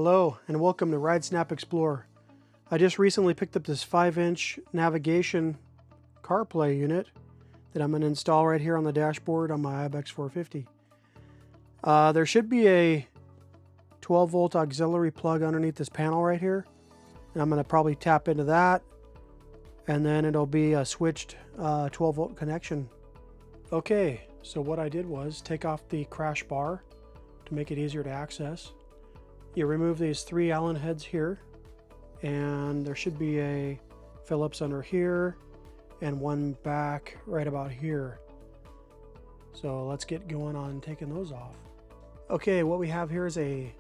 Hello and welcome to Ride Snap Explore. I just recently picked up this 5-inch navigation CarPlay unit that I'm going to install right here on the dashboard on my Ibex 450. There should be a 12 volt auxiliary plug underneath this panel right here, and I'm going to probably tap into that, and then it'll be a switched 12 volt connection. Okay, so what I did was take off the crash bar to make it easier to access. You remove these 3 Allen heads here, and there should be a Phillips under here and one back right about here. So let's get going on taking those off. Okay, what we have here is a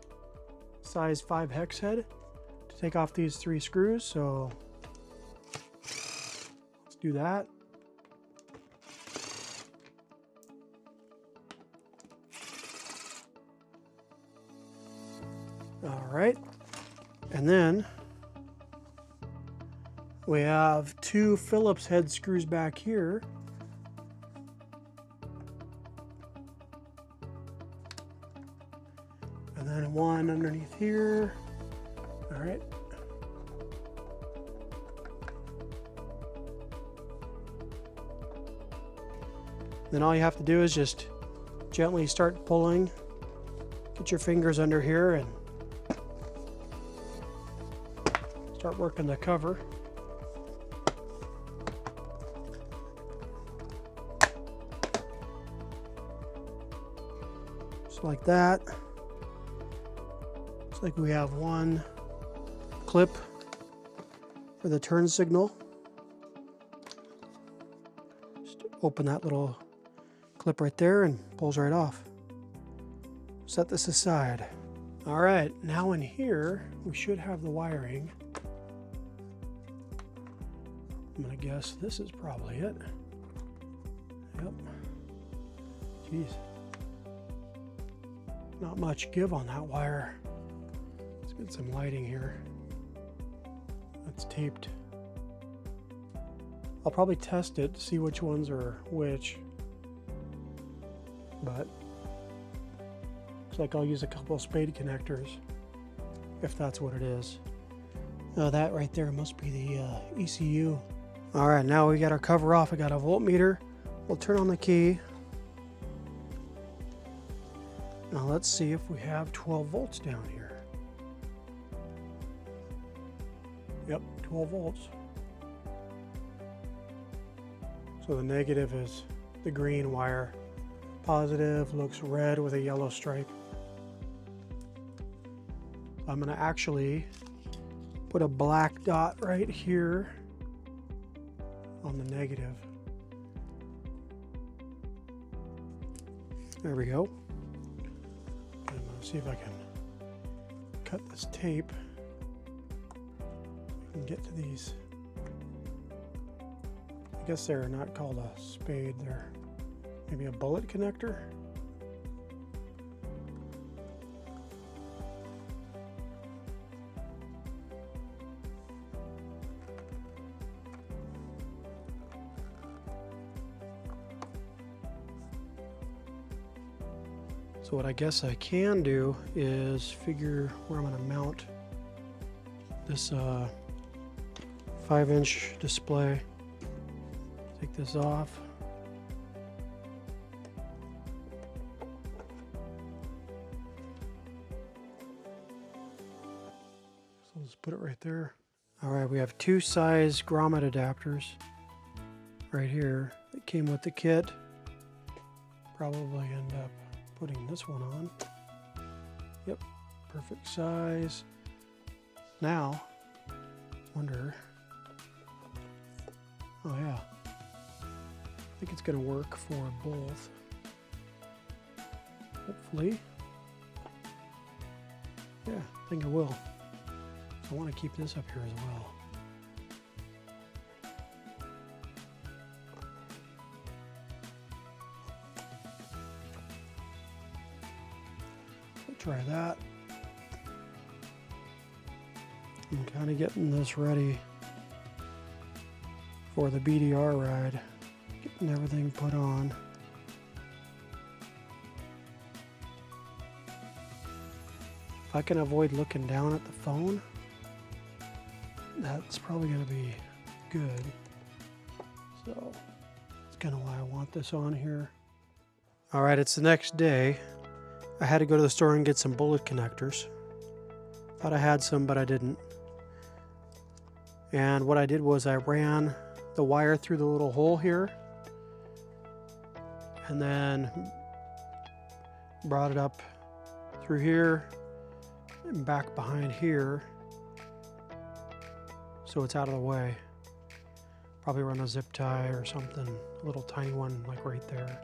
size 5 hex head to take off these 3 screws. So let's do that. All right, and then we have 2 Phillips head screws back here. And then one underneath here. All right. Then all you have to do is just gently start pulling. Get your fingers under here and start working the cover. Just like that. Looks like we have one clip for the turn signal. Just open that little clip right there and pulls right off. Set this aside. All right, now in here we should have the wiring. I'm gonna guess this is probably it. Yep. Jeez. Not much give on that wire. Let's get some lighting here. That's taped. I'll probably test it to see which ones are which. But looks like I'll use a couple of spade connectors if that's what it is. Oh, that right there must be the ECU. All right, now we got our cover off. I got a voltmeter. We'll turn on the key. Now let's see if we have 12 volts down here. Yep, 12 volts. So the negative is the green wire. Positive looks red with a yellow stripe. I'm gonna actually put a black dot right here on the negative. There we go. I'm gonna see if I can cut this tape and get to these. I guess they're not called a spade, they're maybe a bullet connector. So what I guess I can do is figure where I'm going to mount this 5-inch display. Take this off. So let's put it right there. All right, we have 2 size grommet adapters right here that came with the kit. Probably end up putting this one on. Yep, perfect size. Now, wonder, oh yeah, I think it's gonna work for both. Hopefully. Yeah, I think it will. So I want to keep this up here as well. Try that. I'm kind of getting this ready for the BDR ride, getting everything put on. If I can avoid looking down at the phone, that's probably going to be good. So that's kind of why I want this on here. All right, it's the next day. I had to go to the store and get some bullet connectors. Thought I had some, but I didn't. And what I did was I ran the wire through the little hole here and then brought it up through here and back behind here so it's out of the way. Probably run a zip tie or something, a little tiny one like right there.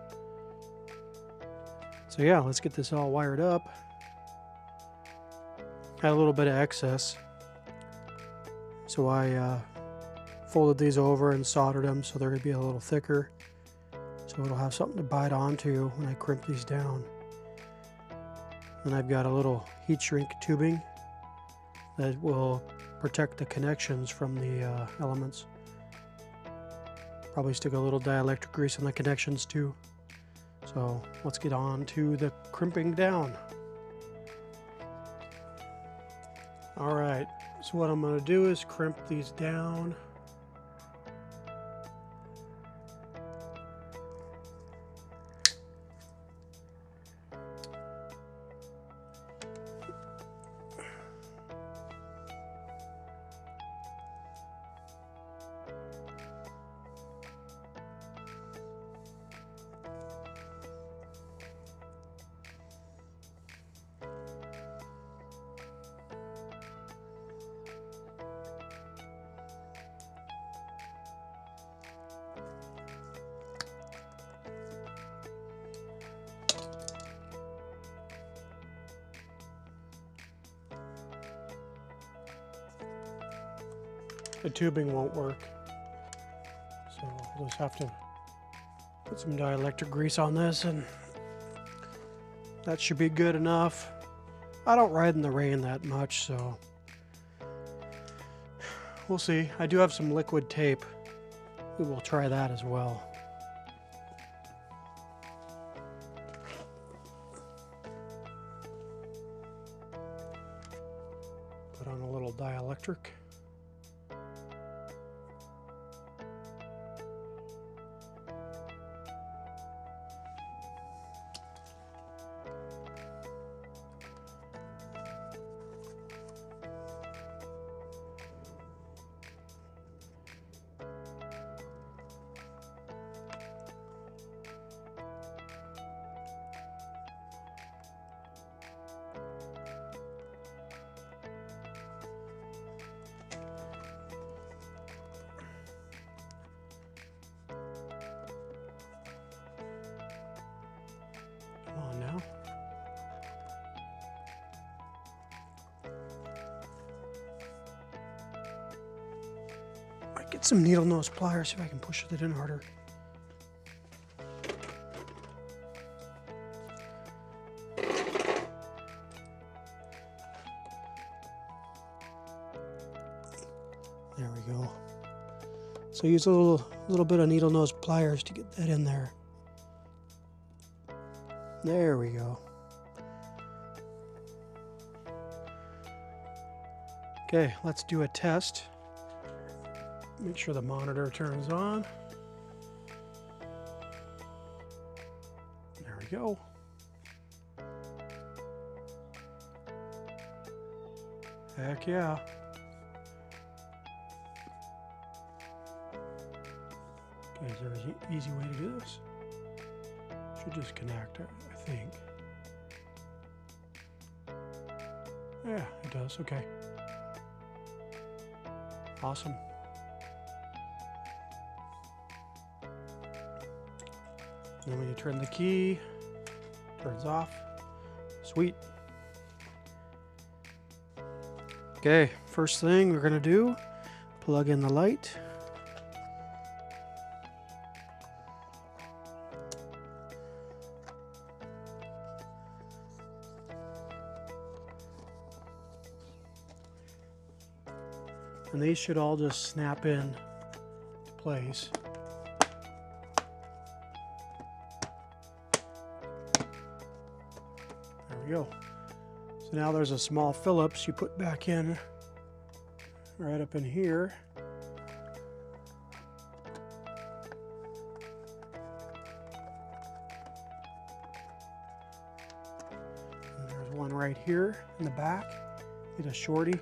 So yeah, let's get this all wired up. Had a little bit of excess, so I folded these over and soldered them so they're going to be a little thicker, so it'll have something to bite onto when I crimp these down. Then I've got a little heat shrink tubing that will protect the connections from the elements. Probably stick a little dielectric grease on the connections too. So let's get on to the crimping down. Alright, so what I'm going to do is crimp these down. The tubing won't work, so I'll just have to put some dielectric grease on this and that should be good enough. I don't ride in the rain that much, so we'll see. I do have some liquid tape. We will try that as well. Put on a little dielectric. Now. Might get some needle nose pliers, see if I can push it in harder. There we go. So use a little bit of needle nose pliers to get that in there. There we go. Okay, let's do a test. Make sure the monitor turns on. There we go. Heck yeah. Okay, is there an easy way to do this? Should just connect it, I think. Yeah, it does. Okay. Awesome. Then when you turn the key, turns off. Sweet. Okay, first thing we're gonna do, plug in the light. And these should all just snap in to place. There we go. So now there's a small Phillips you put back in right up in here. And there's one right here in the back. Get a shorty.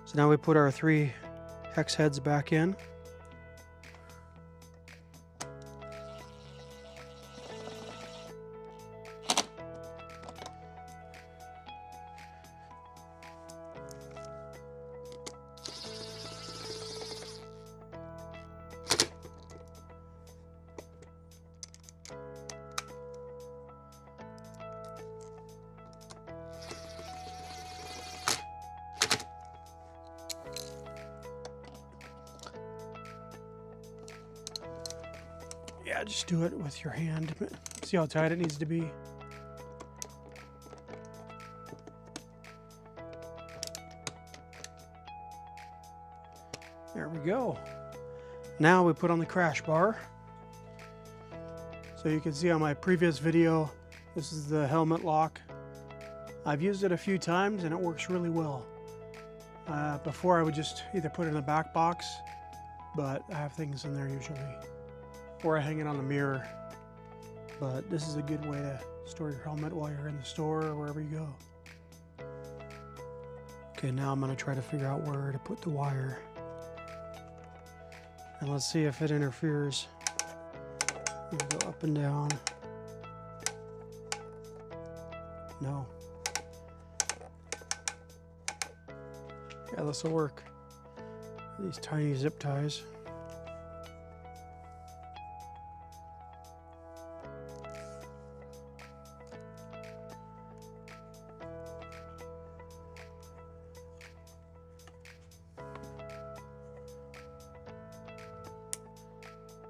So now we put our 3 hex heads back in. Yeah, just do it with your hand. See how tight it needs to be. There we go. Now we put on the crash bar. So you can see on my previous video, this is the helmet lock. I've used it a few times and it works really well. Before I would just either put it in the back box, but I have things in there usually. Or I hang it on the mirror. But this is a good way to store your helmet while you're in the store or wherever you go. Okay, now I'm going to try to figure out where to put the wire. And let's see if it interferes. We'll go up and down. No. Yeah, this will work. These tiny zip ties.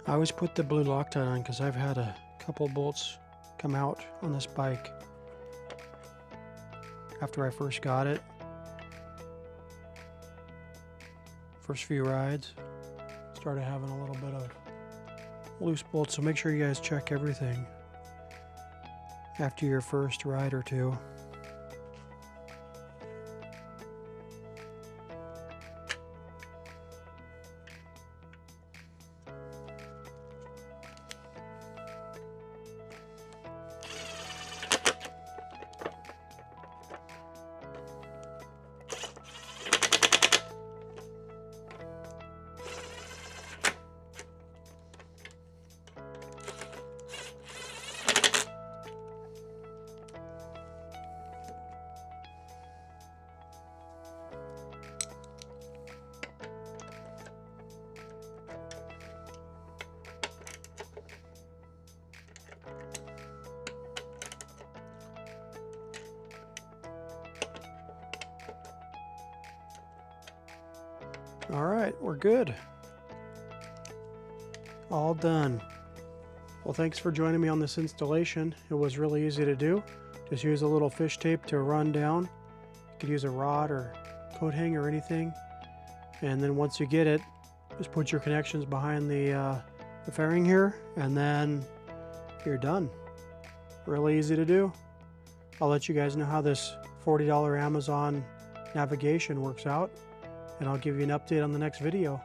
I always put the blue Loctite on because I've had a couple bolts come out on this bike after I first got it. First few rides, started having a little bit of loose bolts, so make sure you guys check everything after your first ride or two. All right, we're good. All done. Well, thanks for joining me on this installation. It was really easy to do. Just use a little fish tape to run down. You could use a rod or coat hanger or anything. And then once you get it, just put your connections behind the fairing here, and then you're done. Really easy to do. I'll let you guys know how this $40 Amazon navigation works out, and I'll give you an update on the next video.